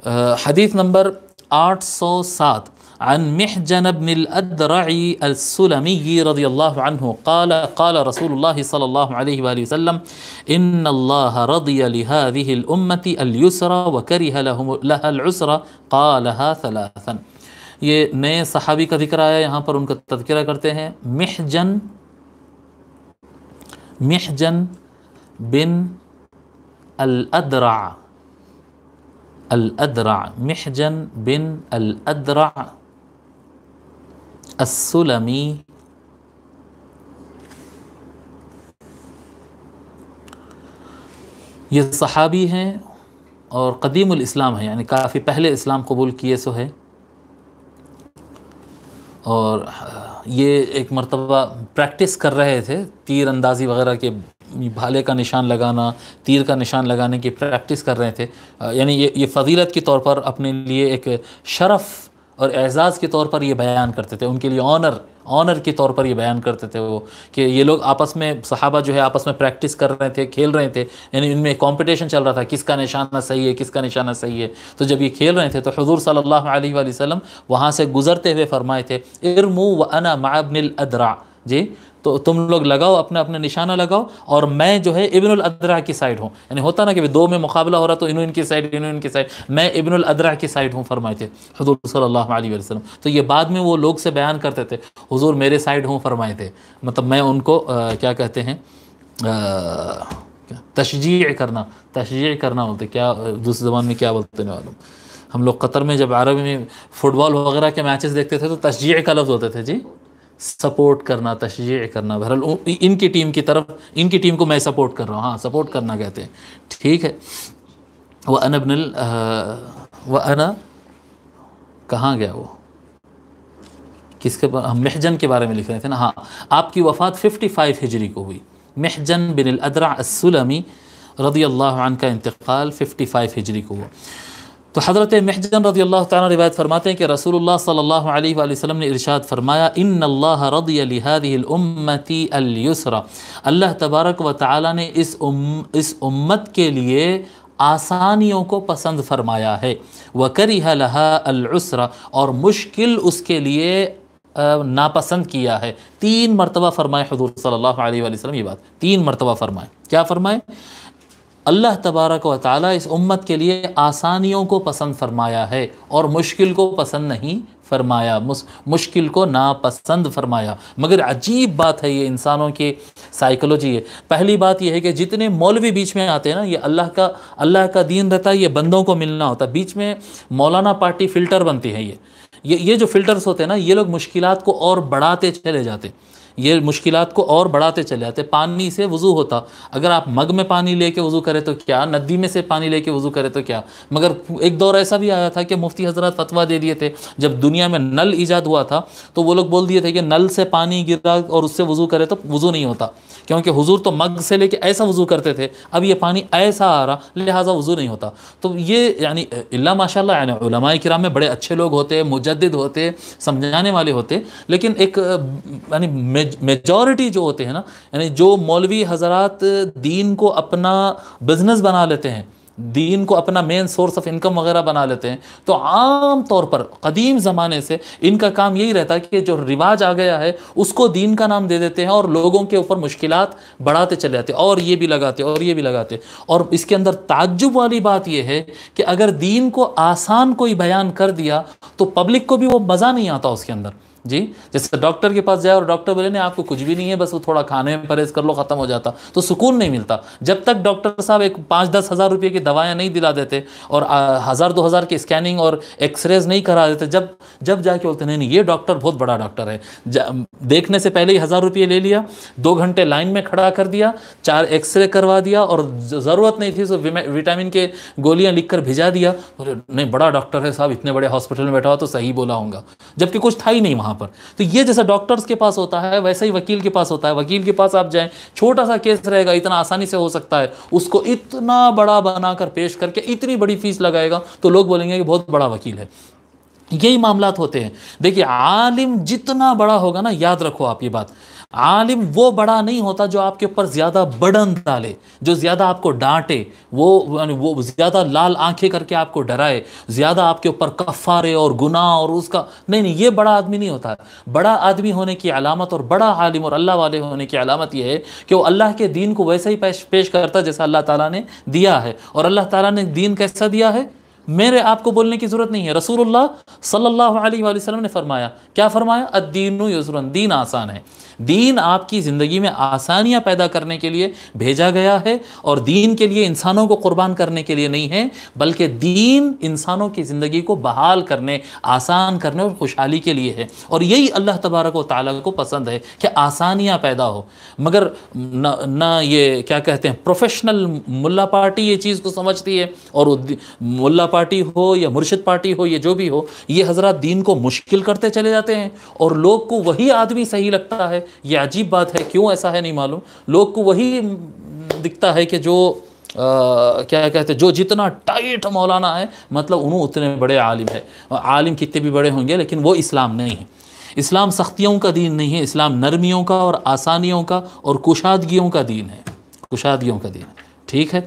حدیث نمبر 807 عن محجن بن الأدرع السلمي رضي الله عنه قال قال رسول الله صلى الله عليه وآله وسلم إن الله رضي لهذه الأمة اليسر وكره لها العسر قالها ثلاثا. یہ نئے صحابی کا ذکر آیا، یہاں پر ان کا تذکرہ کرتے ہیں. محجن بن الأدرع محجن بن الأدرع السلمی یہ صحابی ہیں اور قدیم الاسلام ہیں، یعنی کافی پہلے اسلام قبول کیے سو ہے. اور یہ ایک مرتبہ پریکٹس کر رہے تھے تیر اندازی وغیرہ کے، بھالے کا نشان لگانا، تیر کا نشان لگانے کی پریکٹس کر رہے تھے. یعنی یہ فضیلت کے طور پر اپنے لیے ایک شرف اور اعزاز کے طور پر یہ بیان کرتے تھے، ان کے لیے آنر کے طور پر یہ بیان کرتے تھے وہ، کہ یہ لوگ آپس میں صحابہ جو ہے آپس میں پریکٹس کر رہے تھے، کھیل رہے تھے، یعنی ان میں کمپٹیشن چل رہا تھا کس کا نشانہ صحیح ہے، کس کا نشانہ صحیح ہے. تو جب یہ کھیل رہے تھے تو حضور صلی اللہ علیہ وآلہ وسلم وہاں سے گزرتے ہوئے فرمائے تھے ارموا وانا مع ابن الادرع، جی تو تم لوگ لگاؤ، اپنا اپنا نشانہ لگاؤ اور میں جو ہے ابن الادرع کی سائڈ ہوں. یعنی ہوتا نا کہ دو میں مقابلہ ہو رہا تو انہوں ان کی سائڈ انہوں ان کی سائڈ، میں ابن الادرع کی سائڈ ہوں فرمائے تھے حضور صلی اللہ علیہ وسلم. تو یہ بعد میں وہ لوگ سے بیان کرتے تھے حضور میرے سائڈ ہوں فرمائے تھے، مطلب میں ان کو کیا کہتے ہیں تشجیع کرنا بولتے، کیا دوسری زبان میں کیا بولتے ہیں معلوم. ہم لوگ قطر میں جب عربی میں فٹ بال وغیرہ کے میچز دیکھتے تھے تو تشجیع کا لفظ ہوتے تھے، جی سپورٹ کرنا، تشجیع کرنا. بہرحال ان کی ٹیم کی طرف، ان کی ٹیم کو میں سپورٹ کر رہا ہوں، ہاں سپورٹ کرنا کہتے ہیں، ٹھیک ہے. وَأَنَا کہاں گیا وہ، کس کے بارے، ہم محجن کے بارے میں لکھ رہے تھے نا. ہاں آپ کی وفات 55 ہجری کو ہوئی. محجن بن الادرع السلمی رضی اللہ عنہ کا انتقال 55 ہجری کو ہوا. تو حضرت محجن رضی اللہ تعالیٰ روایت فرماتے ہیں کہ رسول اللہ صلی اللہ علیہ وآلہ وسلم نے ارشاد فرمایا ان اللہ رضی لہذه الامت اليسر، اللہ تبارک و تعالیٰ نے اس امت کے لیے آسانیوں کو پسند فرمایا ہے. وَكَرِهَ لَهَا الْعُسْرَ، اور مشکل اس کے لیے ناپسند کیا ہے. 3 مرتبہ فرمائے حضور صلی اللہ علیہ وآلہ وسلم، یہ بات 3 مرتبہ فرمائے. کیا فرمائے؟ اللہ تبارک و تعالیٰ اس امت کے لیے آسانیوں کو پسند فرمایا ہے اور مشکل کو پسند نہیں فرمایا، مشکل کو ناپسند فرمایا. مگر عجیب بات ہے، یہ انسانوں کی سائیکلوجی ہے. پہلی بات یہ ہے کہ جتنے مولوی بیچ میں آتے ہیں نا، یہ اللہ کا دین رہتا ہے، یہ بندوں کو ملنا ہوتا ہے. بیچ میں مولانا پارٹی فلٹر بنتی ہے. یہ جو فلٹرز ہوتے ہیں نا، یہ لوگ مشکلات کو اور بڑھاتے چلے جاتے، یہ مشکلات کو اور بڑھاتے چلے جاتے. پانی سے وضو ہوتا، اگر آپ مگ میں پانی لے کے وضو کرے تو کیا، ندی میں سے پانی لے کے وضو کرے تو کیا. مگر ایک دور ایسا بھی آیا تھا کہ مفتی حضرات فتویٰ دے دیے تھے، جب دنیا میں نل ایجاد ہوا تھا تو وہ لوگ بول دیے تھے کہ نل سے پانی گرا اور اس سے وضو کرے تو وضو نہیں ہوتا، کیونکہ حضور تو مگ سے لے کے ایسا وضو کرتے تھے، اب یہ پانی ایسا آ رہا لہٰذا وضو نہیں ہوتا. تو یہ یعنی اللہ ماشاء اللہ، یعنی علماء کرام میں بڑے اچھے لوگ ہوتے، مجدد ہوتے، سمجھانے والے ہوتے، لیکن ایک یعنی میجورٹی جو ہوتے ہیں نا، یعنی جو مولوی حضرات دین کو اپنا بزنس بنا لیتے ہیں، دین کو اپنا مین سورس آف انکم وغیرہ بنا لیتے ہیں، تو عام طور پر قدیم زمانے سے ان کا کام یہی رہتا ہے کہ جو رواج آ گیا ہے اس کو دین کا نام دے دیتے ہیں اور لوگوں کے اوپر مشکلات بڑھاتے چلے جاتے، اور یہ بھی لگاتے اور یہ بھی لگاتے. اور اس کے اندر تعجب والی بات یہ ہے کہ اگر دین کو آسان کوئی بیان کر دیا تو پبلک کو بھی وہ مزہ نہیں آتا اس کے اندر. جی جیسے ڈاکٹر کے پاس جائے اور ڈاکٹر بولے نہیں آپ کو کچھ بھی نہیں ہے، بس وہ تھوڑا کھانے میں پرہیز کر لو، ختم ہو جاتا، تو سکون نہیں ملتا. جب تک ڈاکٹر صاحب ایک 5-10 ہزار روپے کی دوائیاں نہیں دلا دیتے اور 1000-2000 کی اسکیننگ اور ایکس ریز نہیں کرا دیتے، جب جا کے بولتے نہیں یہ ڈاکٹر بہت بڑا ڈاکٹر ہے، دیکھنے سے پہلے ہی 1000 روپے لے لیا، 2 گھنٹے لائن میں کھڑا کر دیا، 4 ایکس رے کروا دیا اور ضرورت نہیں تھی تو وٹامن کے گولیاں لکھ کر بھیجا دیا. نہیں بڑا ڈاکٹر ہے صاحب، اتنے بڑے ہاسپٹل میں بیٹھا ہوا تو صحیح بولا ہوں گا، جبکہ کچھ تھا ہی نہیں وہاں پر. تو یہ جیسا ڈاکٹرز کے پاس ہوتا ہے ویسا ہی وکیل کے پاس ہوتا ہے. وکیل کے پاس آپ جائیں، چھوٹا سا کیس رہے گا، اتنا آسانی سے ہو سکتا ہے، اس کو اتنا بڑا بنا کر پیش کر کے اتنی بڑی فیس لگائے گا تو لوگ بولیں گے کہ بہت بڑا وکیل ہے. یہی معاملات ہوتے ہیں. دیکھیے عالم جتنا بڑا ہوگا نا، یاد رکھو آپ یہ بات، عالم وہ بڑا نہیں ہوتا جو آپ کے اوپر زیادہ برڈن ڈالے، جو زیادہ آپ کو ڈانٹے، وہ زیادہ لال آنکھیں کر کے آپ کو ڈرائے، زیادہ آپ کے اوپر کفارے اور گناہ اور اس کا نہیں، یہ بڑا آدمی نہیں ہوتا ہے۔ بڑا آدمی ہونے کی علامت اور بڑا عالم اور اللہ والے ہونے کی علامت یہ ہے کہ وہ اللہ کے دین کو ویسے ہی پیش کرتا ہے جیسا اللہ تعالیٰ نے دیا ہے۔ اور اللہ تعالیٰ نے دین کیسا دیا ہے؟ میرے آپ کو بولنے کی ضرورت نہیں ہے، رسول اللہ صلی اللہ علیہ وآلہ وسلم نے فرمایا، کیا فرمایا؟ الدین یسر، دین آسان ہے۔ دین آپ کی زندگی میں آسانیاں پیدا کرنے کے لیے بھیجا گیا ہے، اور دین کے لیے انسانوں کو قربان کرنے کے لیے نہیں ہے، بلکہ دین انسانوں کی زندگی کو بحال کرنے، آسان کرنے اور خوشحالی کے لیے ہے۔ اور یہی اللہ تبارک و تعالیٰ کو پسند ہے کہ آسانیاں پیدا ہو۔ مگر نہ یہ کیا کہتے ہیں پروفیشنل ملا پارٹی یہ چیز کو سمجھتی ہے، اور ملا پارٹی ہو یا مرشد پارٹی ہو، یہ جو بھی ہو، یہ حضرات دین کو مشکل کرتے چلے جاتے ہیں، اور لوگ کو وہی آدمی صحیح لگتا ہے۔ یہ عجیب بات ہے، کیوں ایسا ہے نہیں معلوم، لوگ کو وہی دکھتا ہے کہ جو کیا کہتے ہیں جو جتنا ٹائٹ مولانا ہے مطلب انہوں اتنے بڑے عالم ہے۔ عالم کتنے بھی بڑے ہوں گے لیکن وہ اسلام نہیں ہے۔ اسلام سختیوں کا دین نہیں ہے، اسلام نرمیوں کا اور آسانیوں کا اور کشادگیوں کا دین ہے، کشادگیوں کا دین ہے۔ ٹھیک ہے۔